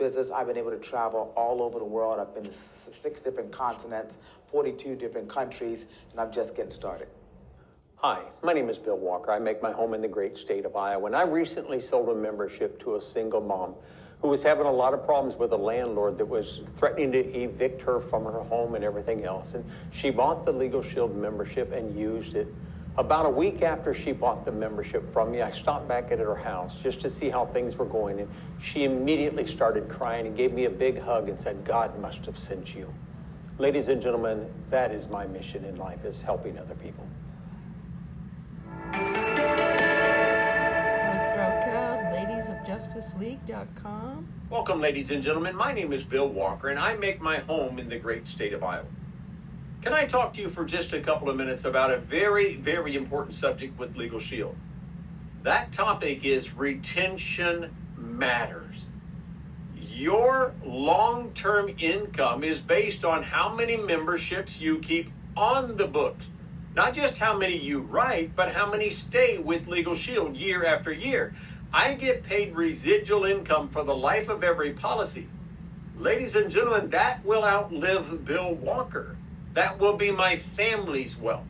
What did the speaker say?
business. I've been able to travel all over the world. I've been to 6 different continents, 42 different countries, and I'm just getting started. Hi, my name is Bill Walker. I make my home in the great state of Iowa, and I recently sold a membership to a single mom who was having a lot of problems with a landlord that was threatening to evict her from her home and everything else. And she bought the Legal Shield membership and used it. About a week after she bought the membership from me, I stopped back at her house just to see how things were going, and she immediately started crying and gave me a big hug and said, "God must have sent you." Ladies and gentlemen, that is my mission in life, is helping other people. ladiesofjusticeleague.com. Welcome, ladies and gentlemen. My name is Bill Walker, and I make my home in the great state of Iowa. Can I talk to you for just a couple of minutes about a very, very important subject with Legal Shield? That topic is retention matters. Your long-term income is based on how many memberships you keep on the books. Not just how many you write, but how many stay with Legal Shield year after year. I get paid residual income for the life of every policy. Ladies and gentlemen, that will outlive Bill Walker. That will be my family's wealth.